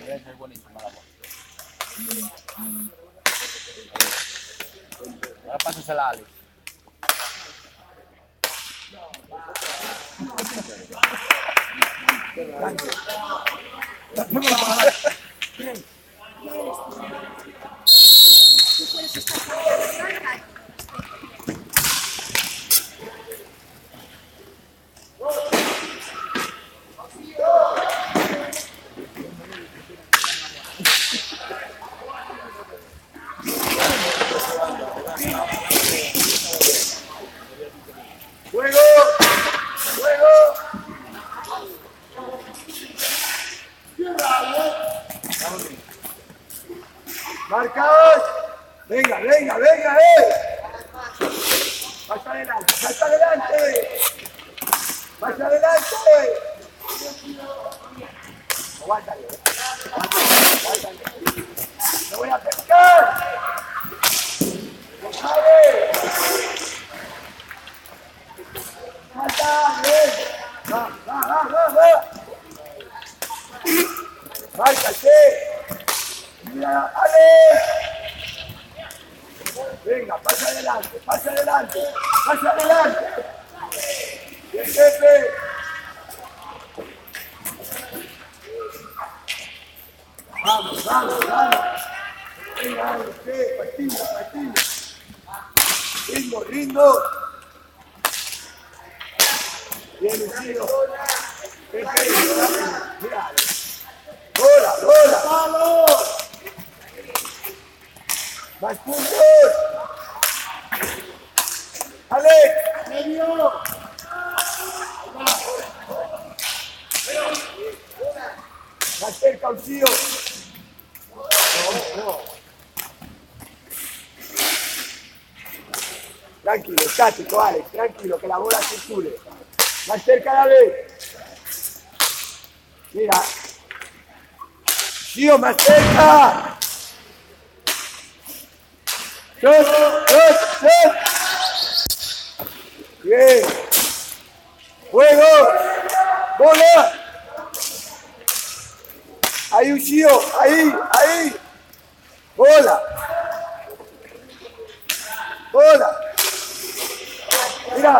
debe ser buenísima la voz. Ahora pásasela a Alex. Marcaos. Venga, venga, venga, Pasa adelante, pasa adelante. Pasa adelante. Aguántale. Aguántale. Me voy a acercar. ¡Dejale! ¡Falta! ¡Va! ¡Márcate! ¡Mira, Ale! Venga, pasa adelante, pasa adelante, pasa adelante. Bien, Pepe. Vamos, vamos, vamos. Venga, Ale, patina. Ritmo. Bien, Lucido. Pepe, mira. ¡Bola! ¡Vamos! ¡Más puntos! ¡Alex! ¡Medio! ¡Más cerca, Lucido! No. Tranquilo, estático, Alex. Tranquilo, que la bola circule. Más cerca, dale. Mira. ¡Tío, más cerca! ¡Shot! Bien. ¡Juego! ¡Bola! Ahí, Uchillo. Ahí. ¡Bola!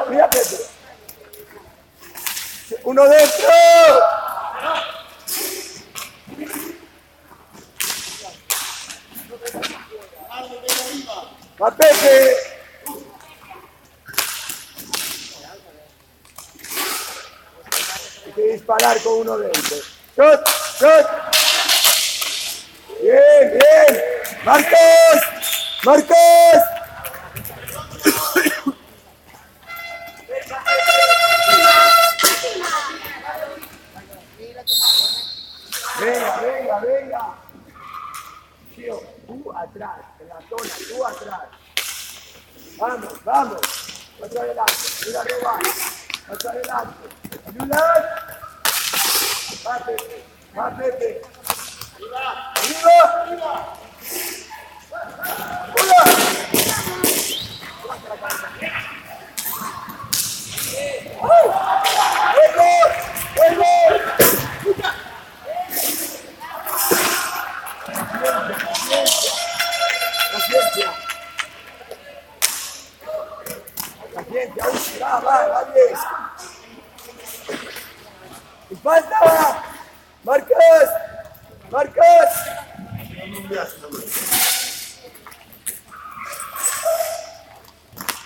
Mira, Pepe. ¡Uno dentro! ¡Va, Pepe! Hay que disparar con uno dentro. ¡Shot! ¡Bien! ¡Marcos! Venga. Tío, tú atrás, en la zona, tú atrás. Vamos. Más adelante, mira robar. Más adelante. Ayuda. Va, Pepe. Arriba. Paciencia, va bien. ¡Y falta! ¡Marcos!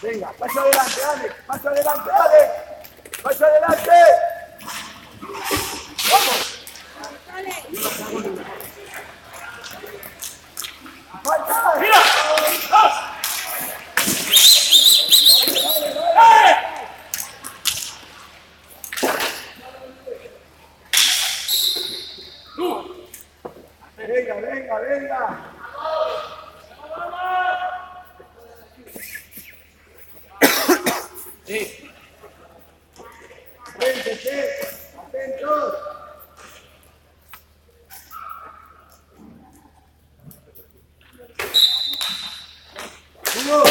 Venga, paso adelante, Alex. Paso adelante. ¡Vamos! ¡Falta! ¡Mira! Venga. Sí. Véntese. Atentos. Subo.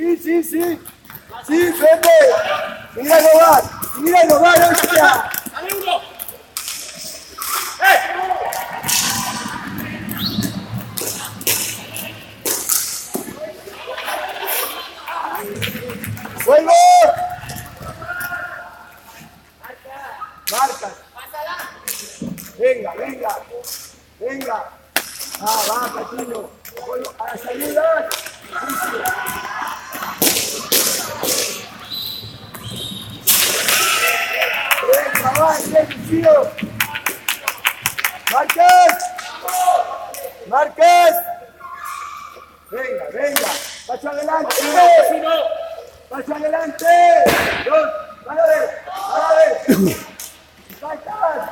Sí, sí, sí. Sí, Pepe. Mira el hogar. Mira el hogar, hostia. ¡Vuelvo! Marca. Venga, venga. Venga. Va, Catino. A las ayudas. Venga, va, tío. Márquez. Márquez. Venga, venga. Paso adelante. Paso adelante. Dos. Vale. Faltas.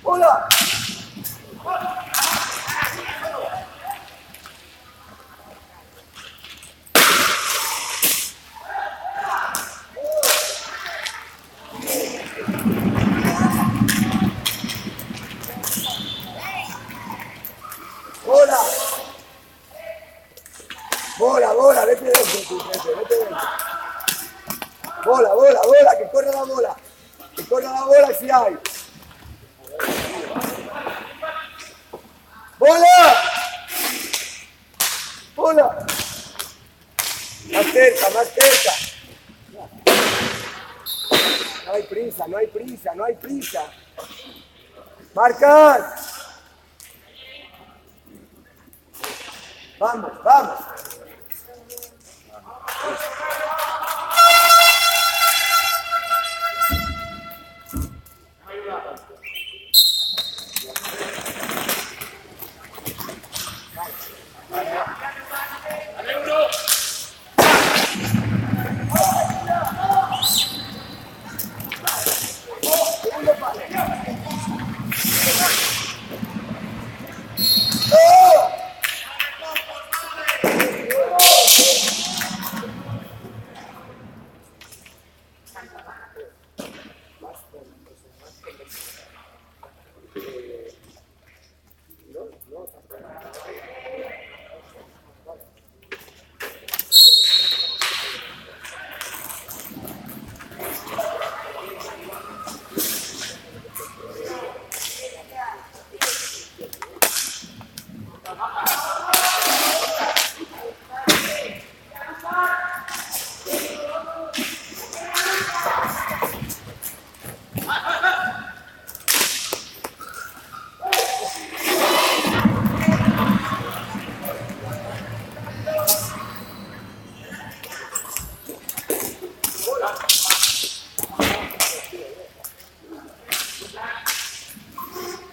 Hola. Bola. Bola, bola, vete dentro, vete dentro. Bola, bola, bola, que corra la bola. Que corra la bola si hay. ¡Bola! ¡Bola! Más cerca, más cerca. No hay prisa, no hay prisa, no hay prisa. Marcas. Vamos, vamos.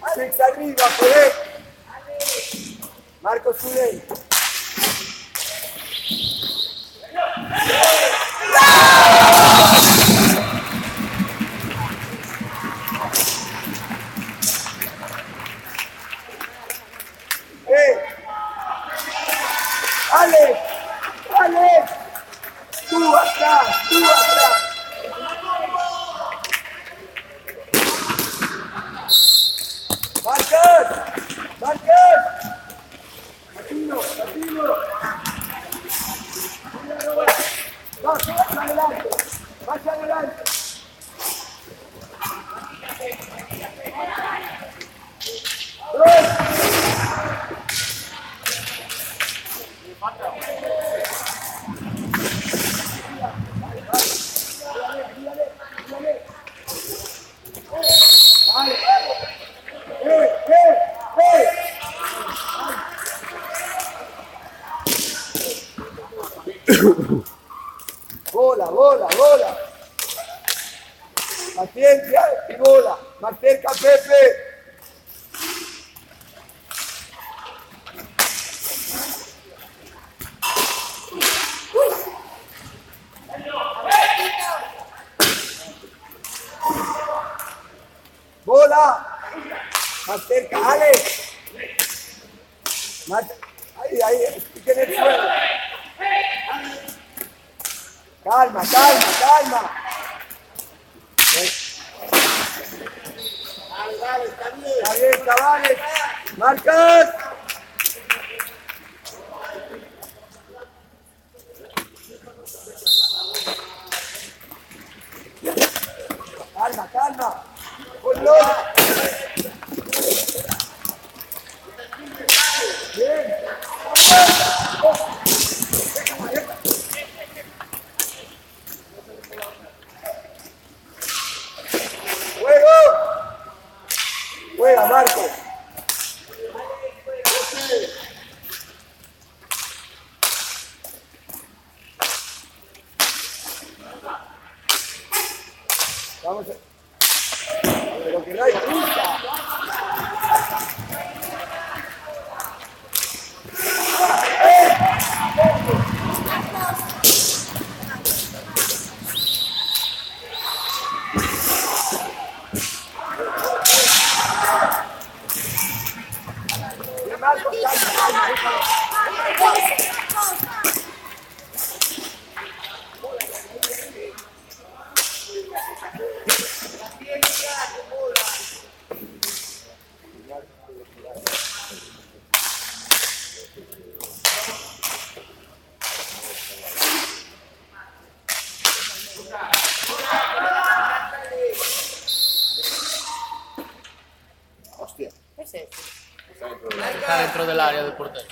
Alex arriba, Pérez. Marcos Zuley. Alex, Alex. Tú atrás, tú atrás. Marcos, Marcos. Latino, Latino. Vas adelante, vas adelante. Bola, bola, bola. Paciencia y bola. Más cerca, Pepe. Bola. Más cerca, Alex. Más... Ahí, pique en el suelo. Calma, calma, calma. Está bien, Cavales. Marcas. Calma, calma. Ponlo. Bien. Juego. Juega, Marco. Vamos a... Pero que no hay prisa. Bien, Marco, calma, calma. Hostia. ¿Qué es esto? Está dentro del área del portero.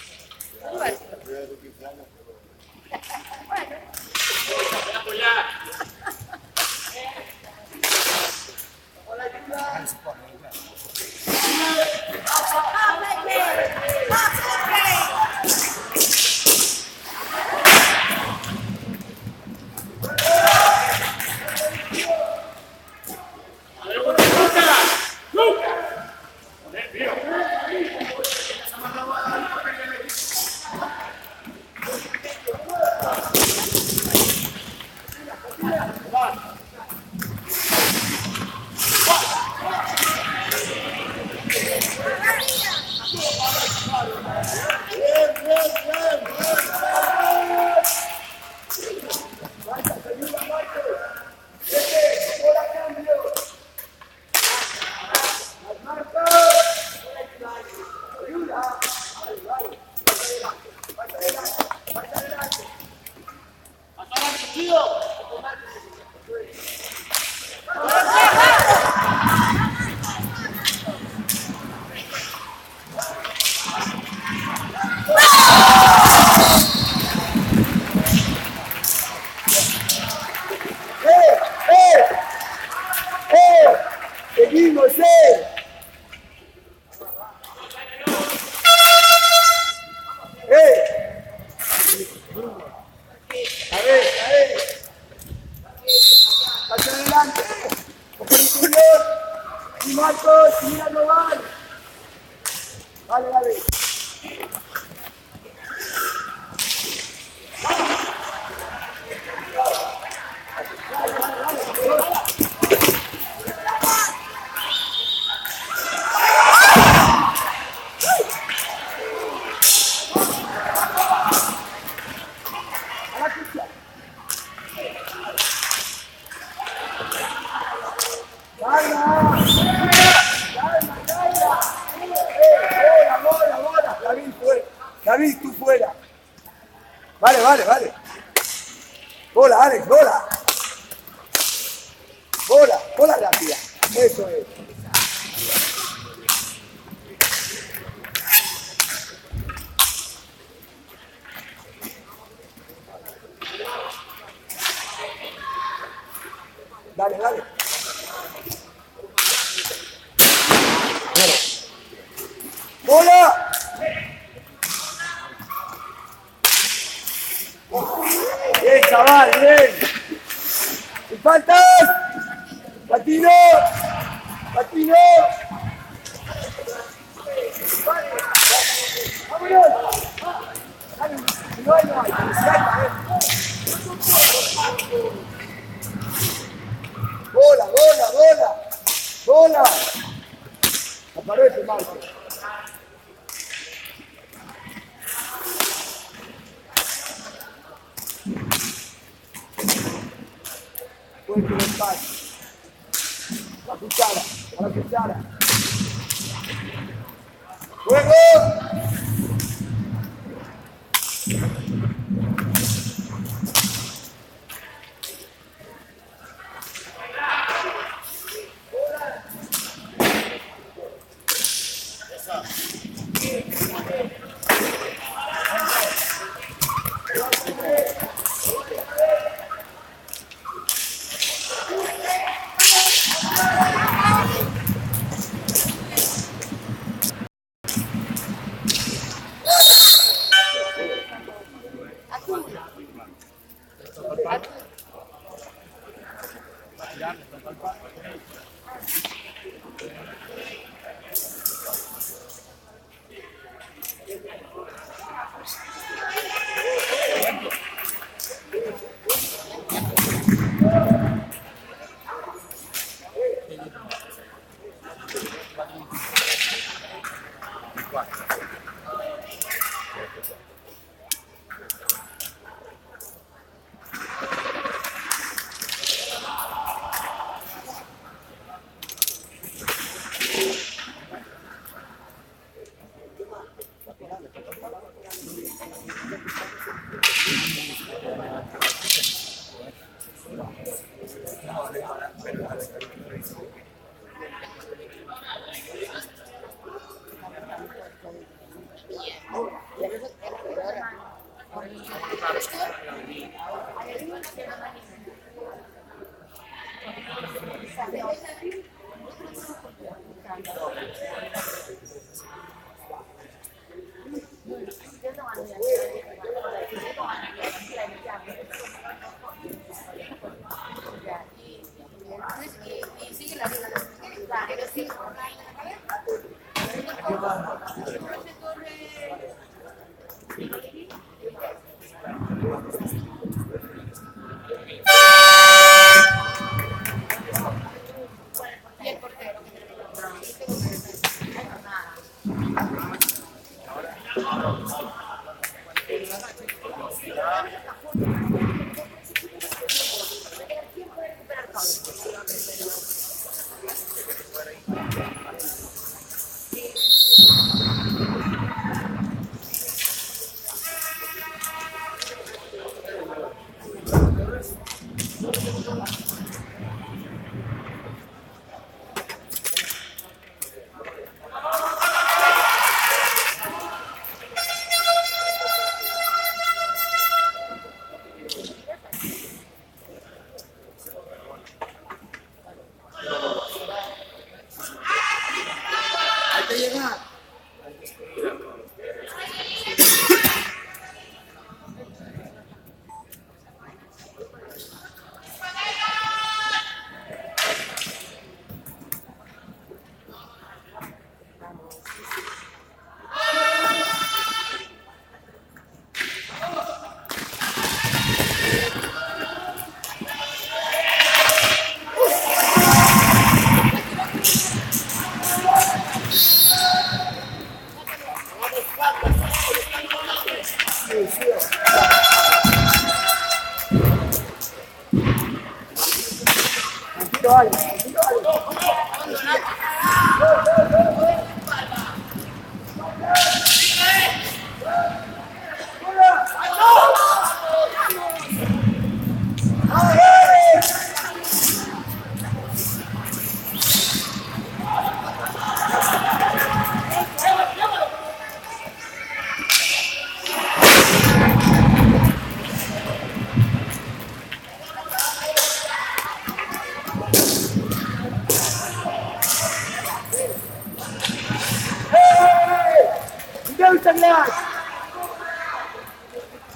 Seguimos, A ver. Hacia adelante. Por el interior. Y Marcos, mira, no van. Dale. Bola. David, tú fuera. Vale. Bola, Alex, bola. Bola rápida. Eso es. Dale. ¡Bola! Bien, chaval, bien. ¡Y faltas! ¡Patino! ¡Vámonos! Dale, no hay. Bola. Aparece, Marco. Fuerte el espacio. La cuchara. ¡Juego!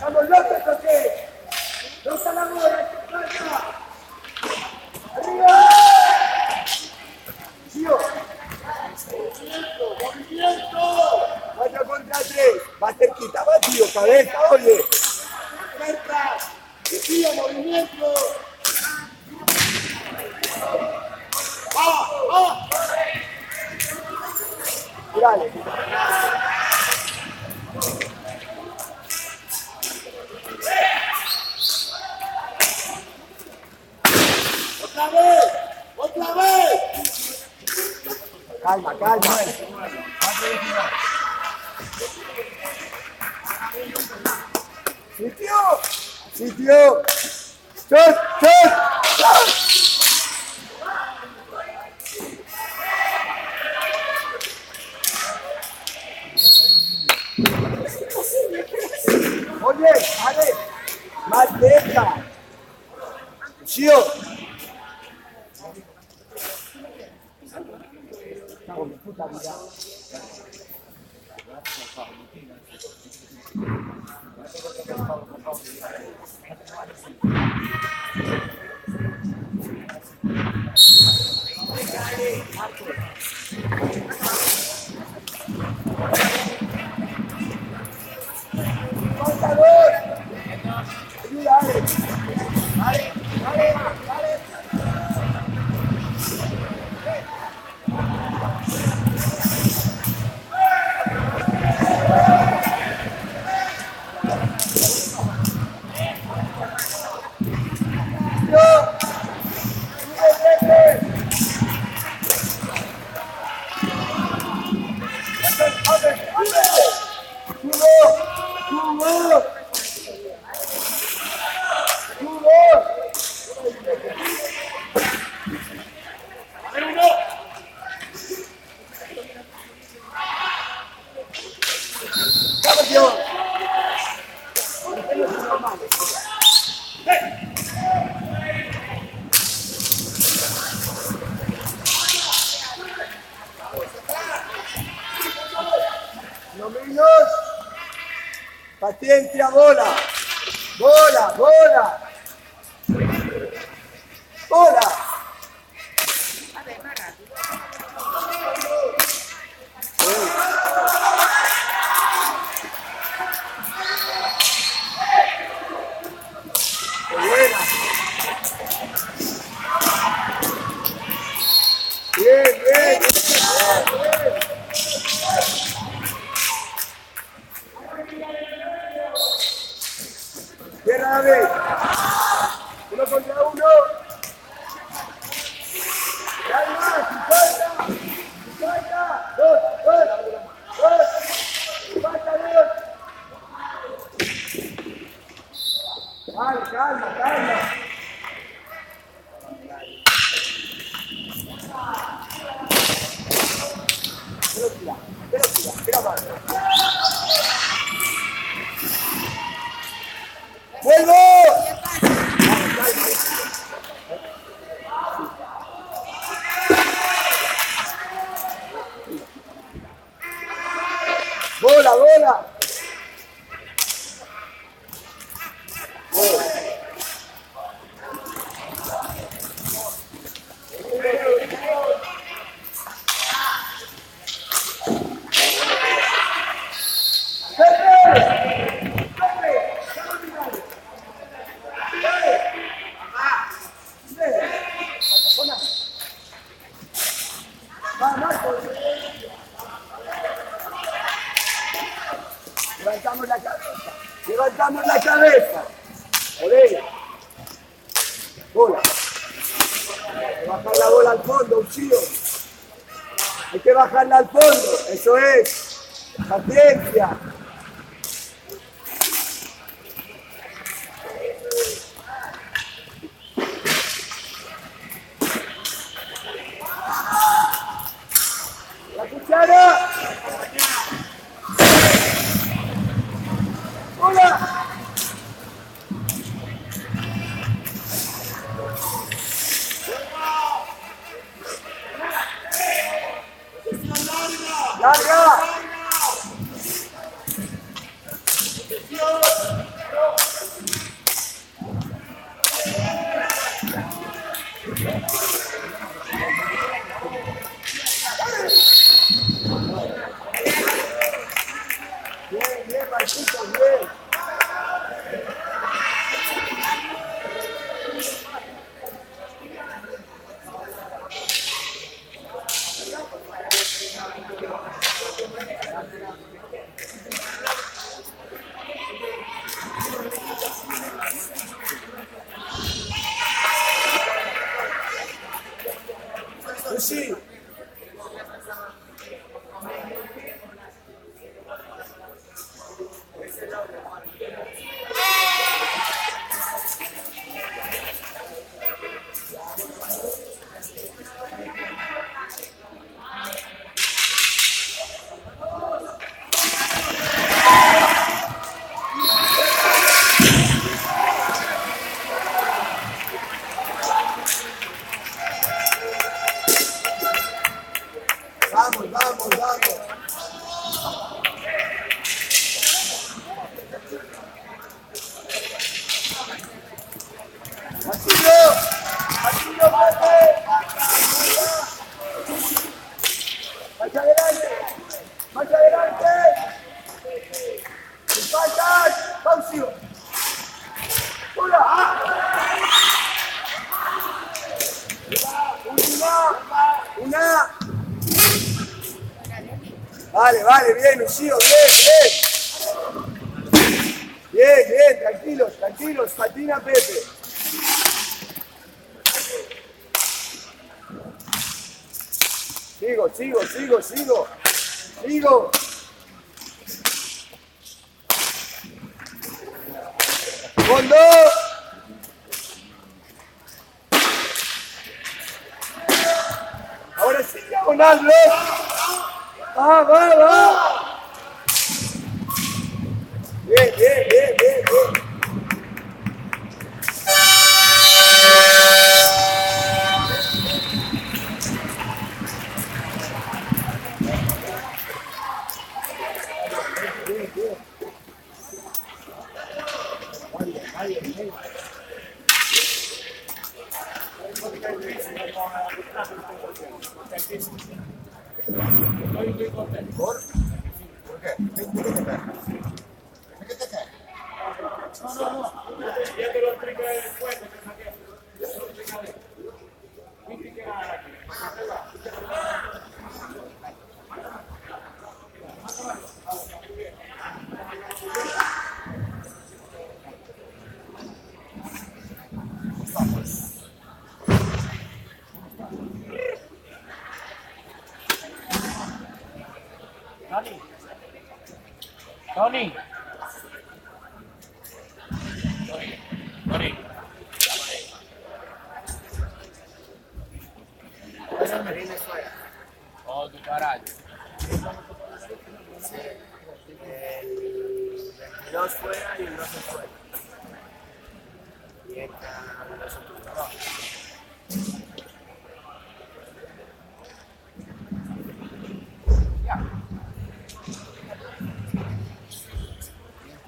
¡Vamos locos, José! ¿Dónde está la bola? ¡Arriba! ¡Tío! ¡Movimiento! 4 contra 3. Va cerquita, va, tío. Cabeza, oye. Cerca. Tío, movimiento. ¡Vamos! ¡Vamos! Dale. ¡Otra vez! ¡Otra vez! Calma, calma. Sitio. Sitio. Shot, shot, shot. Oye, Ale, Malteca. Shio. Puta vida. Paciencia, bola. Bola, bola. Bola. Buena. Bien, bien. Cierra la vez. 1 contra 1. Hay más. 50. 2. Falta 2. Vale, calma, calma. Tira más. ¡Vuelvo! ¡Bola, bola! Levantamos la cabeza. Levantamos la cabeza. Orella. Bola. Hay que bajar la bola al fondo, Uchillo. Hay que bajarla al fondo. Eso es. Paciencia. La cuchara. ¡Hola! ¡Larga! Bien, bien, Marquito, bien. Sí. Vamos, vamos. Marcillo, Marcillo, Pepe. Más adelante, más adelante. Sin faltas, Faucio. ¡Hola! Última, una. Vale, vale, bien, Lucío, bien, bien. Bien, bien, tranquilos, tranquilos, patina Pepe. Sigo, sigo, sigo, sigo. Sigo. Fondo. Ahora sí, diagonal, ¿no? Va, va, va. Bien, bien, bien, bien, bien. Tony. Oh, tu carajo. El 22 fuera y el 12 fuera. Y entra los otros.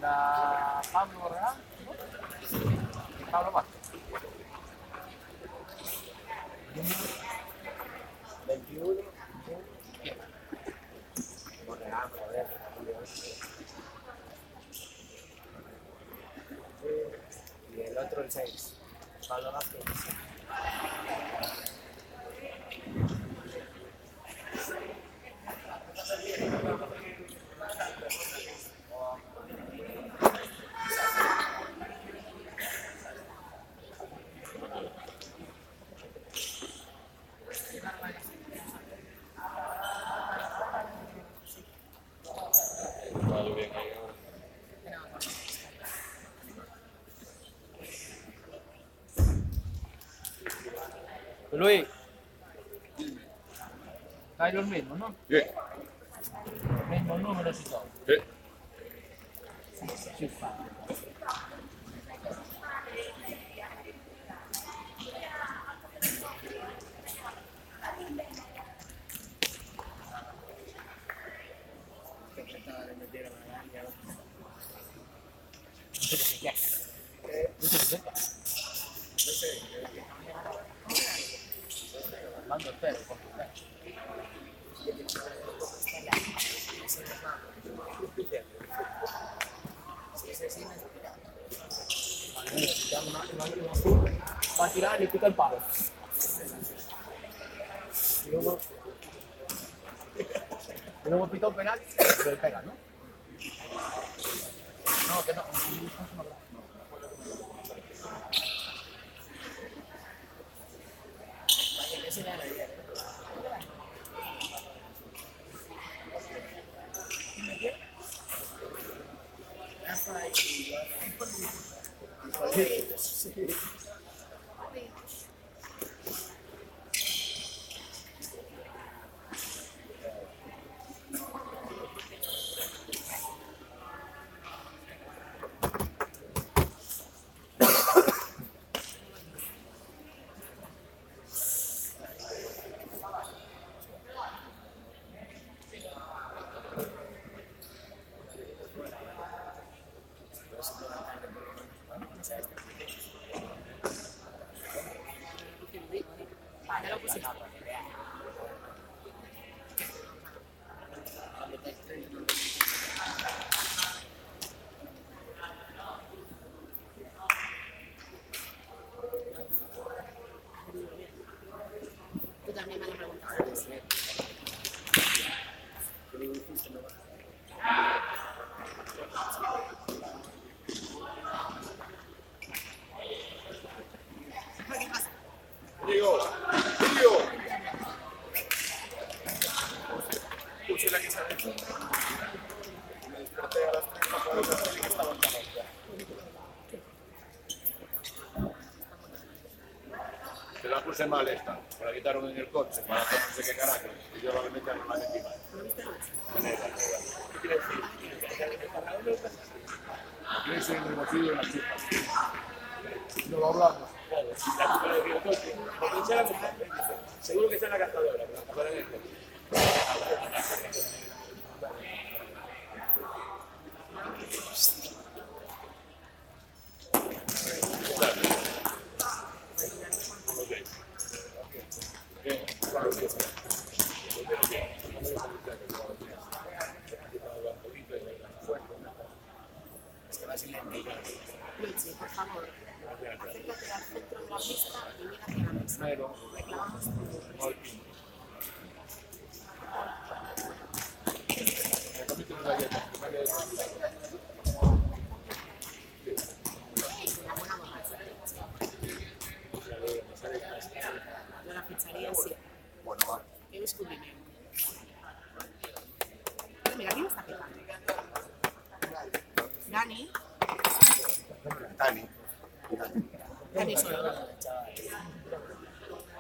La Pablo, ¿verdad? Pablo más. 21. Joder. Y el otro el 6. Pablo Vázquez. Luis. Hay los mismos, ¿no? Sí. Los mismos números y todo. Sí. Sí, fa. Mando entero, con tu cara. Va a tirar y pica el palo. Y luego pita un penal, pero le pega, ¿no? No, que no. Se la puse mal esta, me la quitaron en el coche para hacer no sé qué carajo, y yo la metí en la encima. ¿Qué quiere decir? Quiere decir el motivo de la chica. No lo hablamos. Claro, la chica le dio el coche, porque ella la mujer, seguro que está en la cazadora, pero la cazadora en el coche. Luigi, por favor, acércate al centro de la pista y mira hacia la mesa. Reclamamos tu una buena borracha. Yo la ficharía en 7. Bueno, va. Qué descubrimiento. Mira, ¿quién está pegando? Dani. Dani. Dani solo.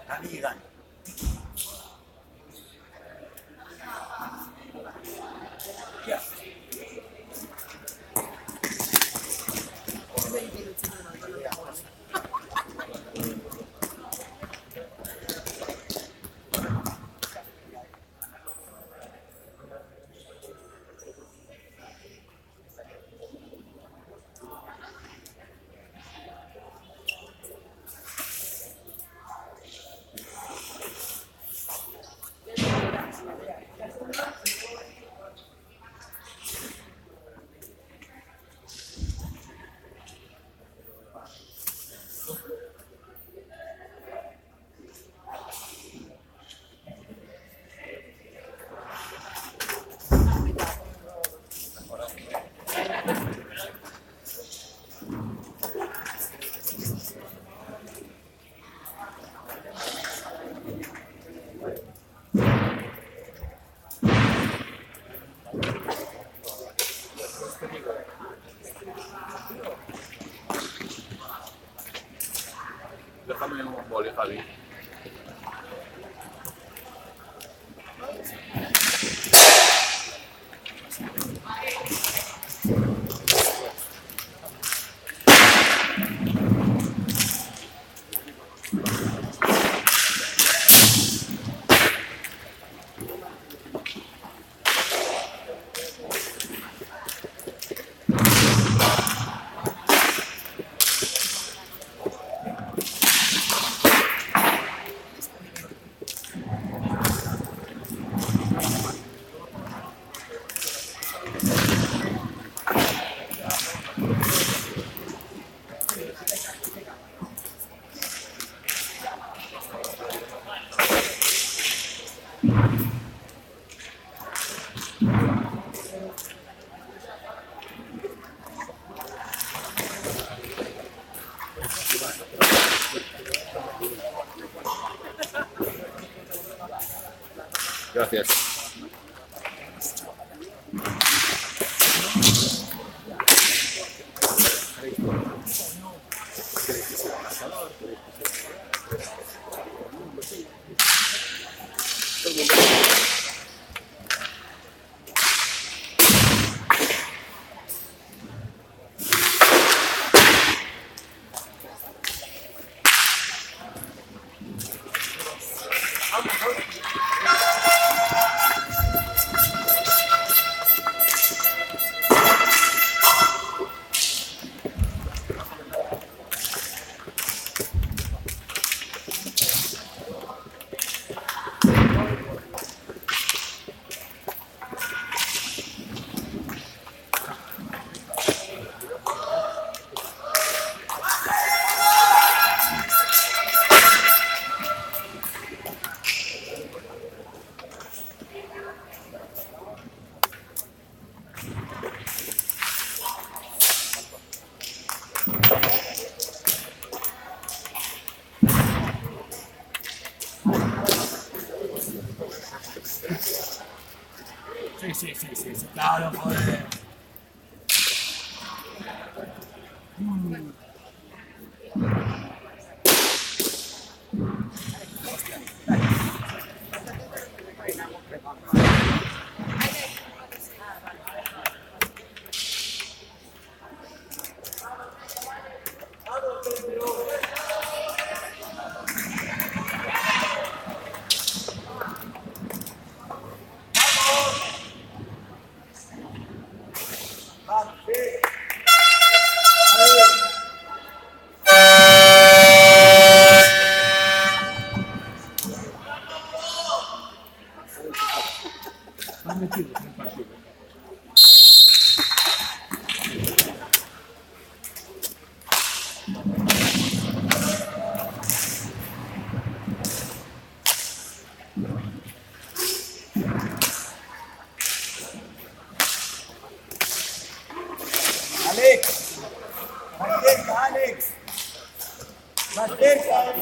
Dani y Dani. Déjame un boli, Javi. Gracias. Sí, claro, joder. Están metidos en el partido. Alex, más cerca,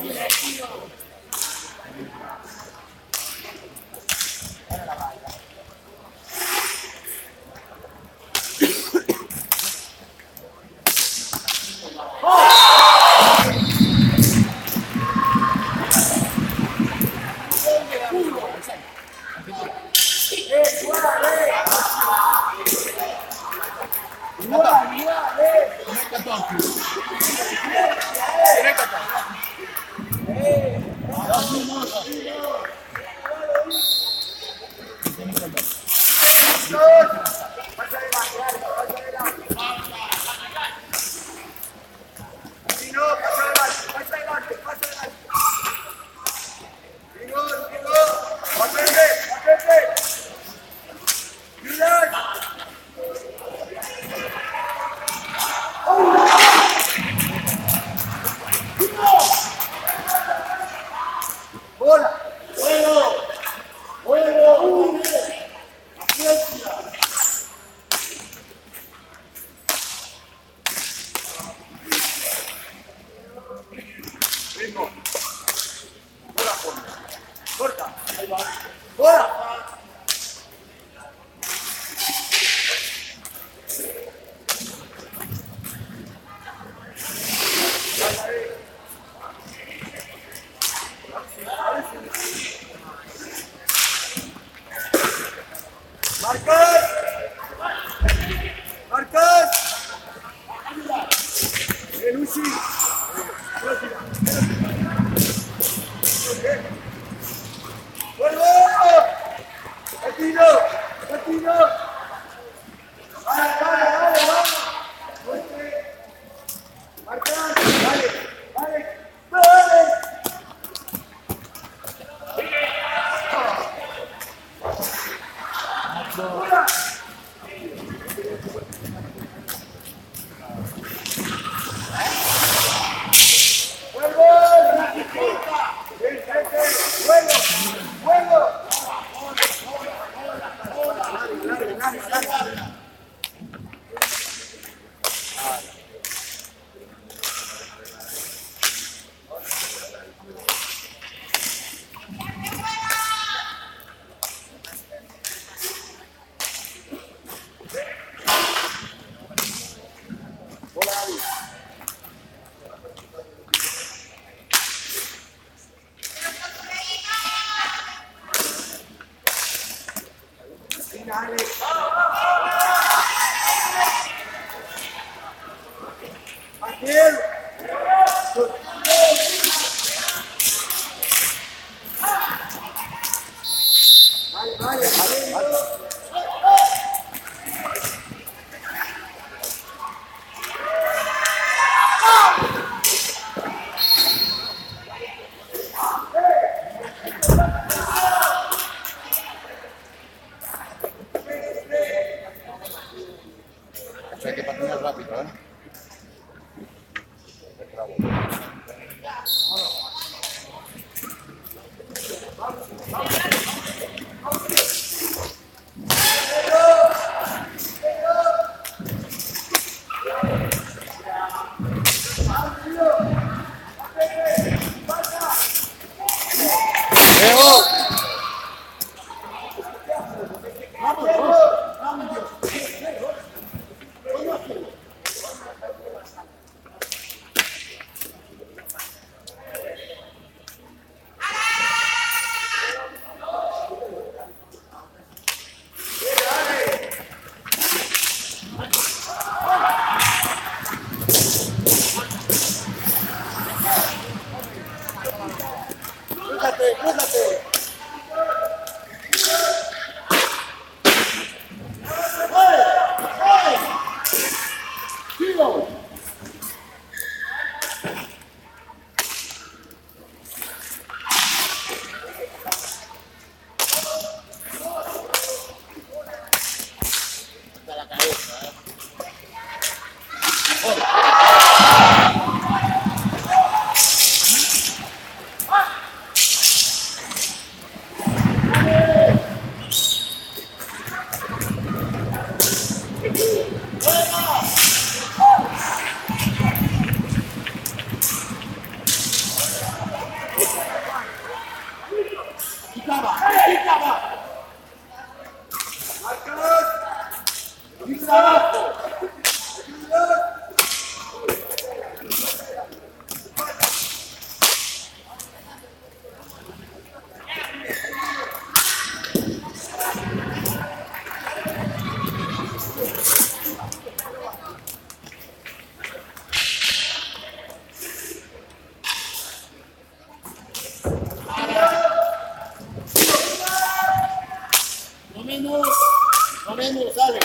menos, sale.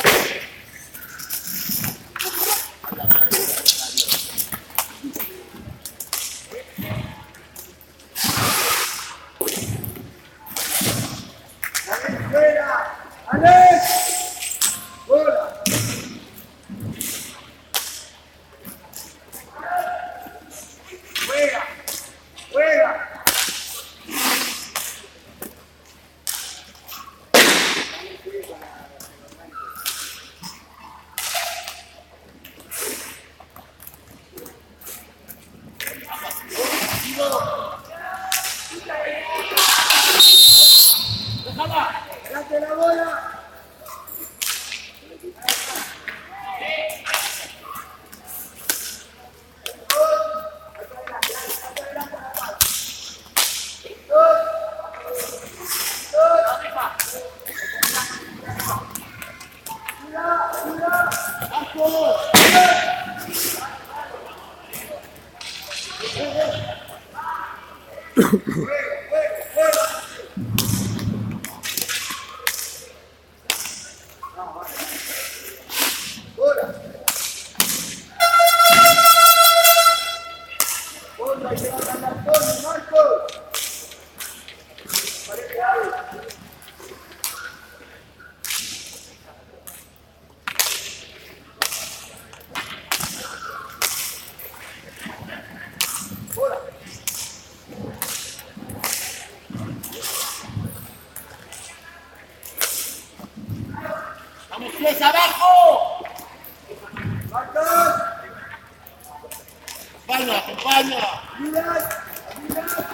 ¡Fuera! ¡Alex! ¡Bola! ¡Fuera! ¡Fuera! ¡Date la bola! ¡Vamos, pies abajo! ¡Marcos! ¡Acompaña, acompaña! ¡Mirad! ¡Mirad!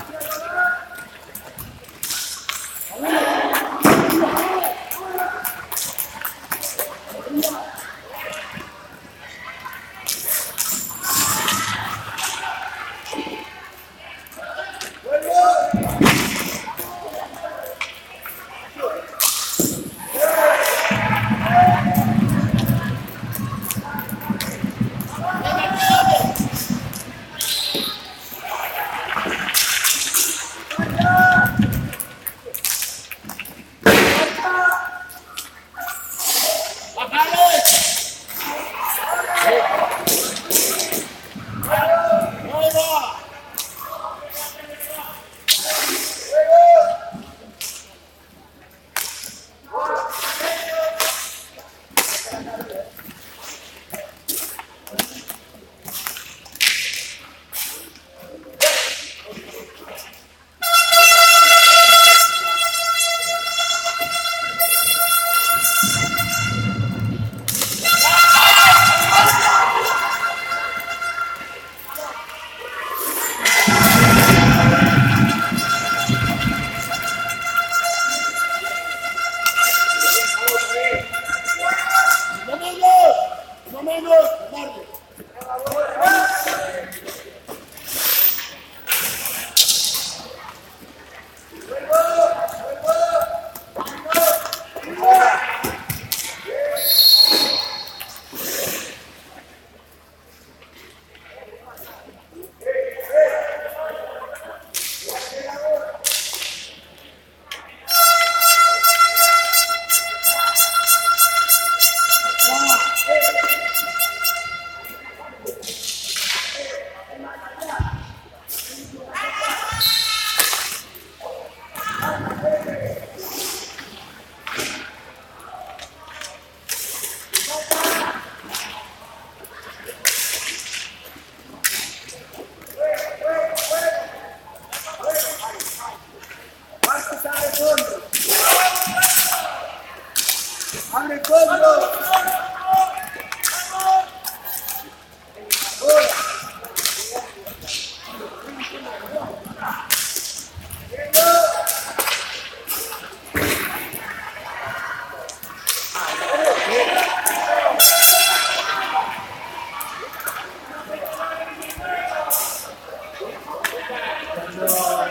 ¡Abre fondo!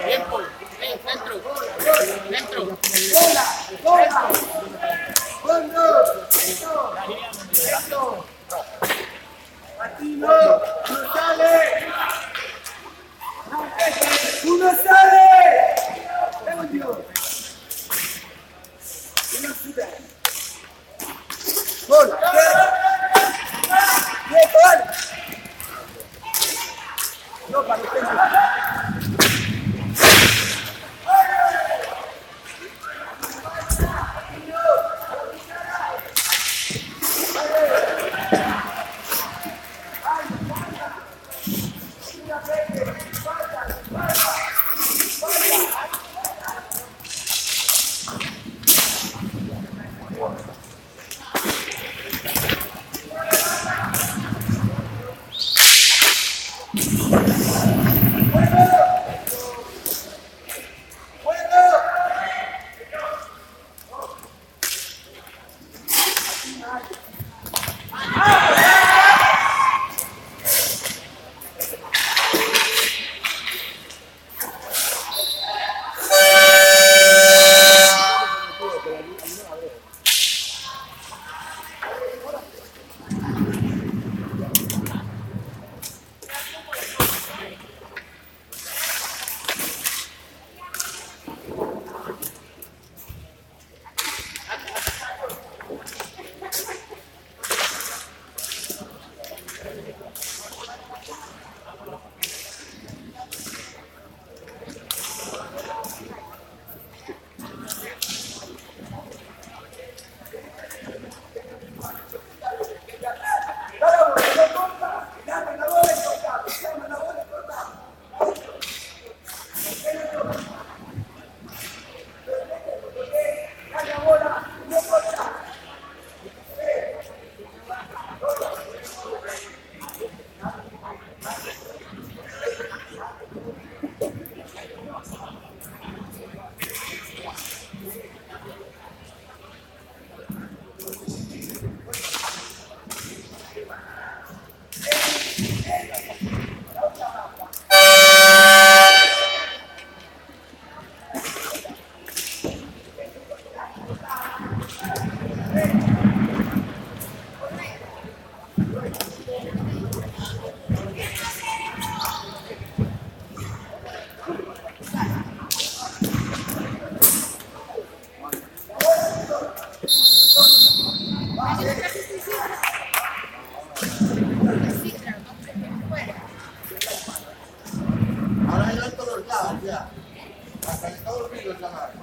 Tiempo. Centro. Centro. ¡Bola! ¡Fondo! ¡Esto! ¡Martino! ¡No sale! ¡Uno sale! ¡Vengo, Dios! ¡Uno sube! Ahora hay en todos lados ya. Hasta en Estados Unidos ya hay.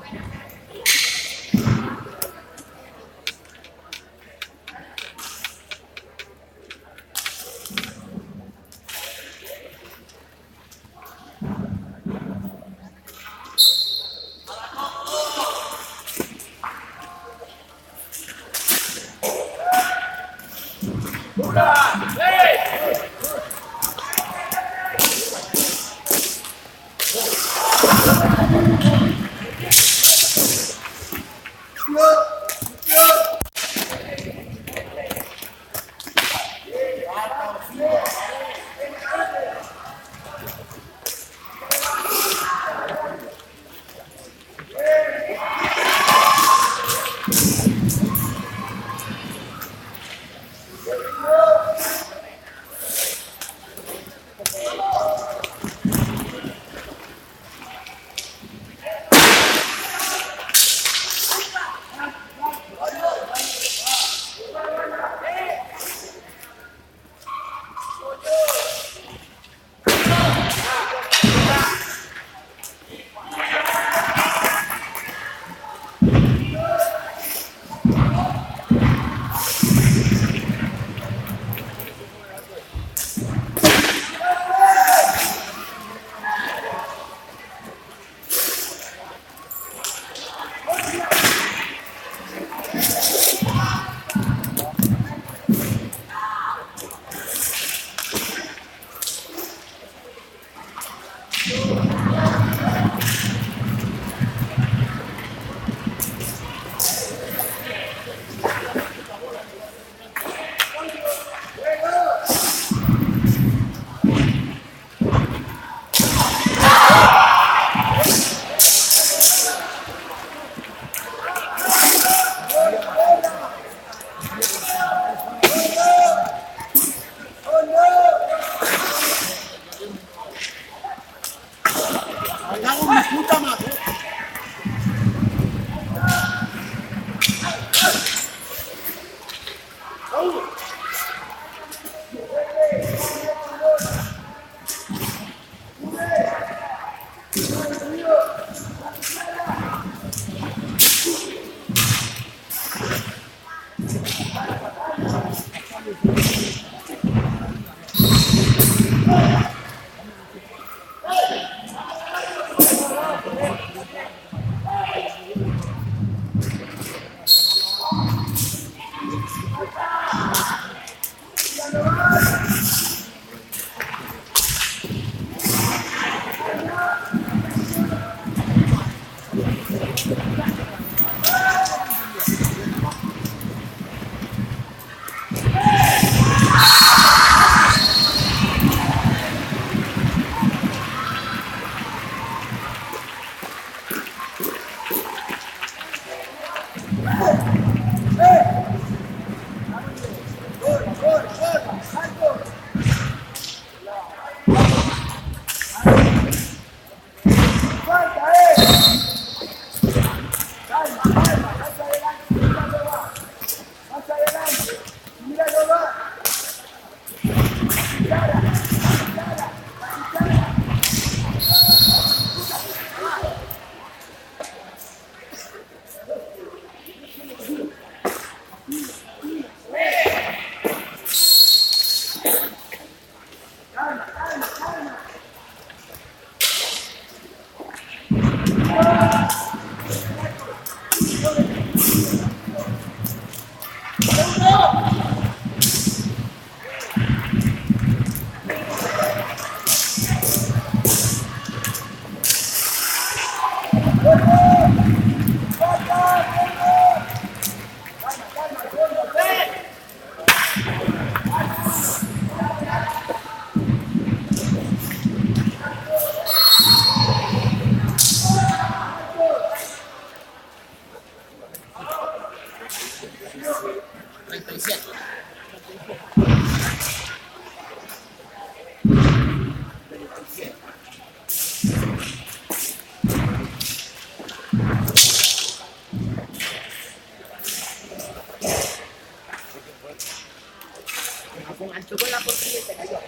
Tocó en la portería y se cayó.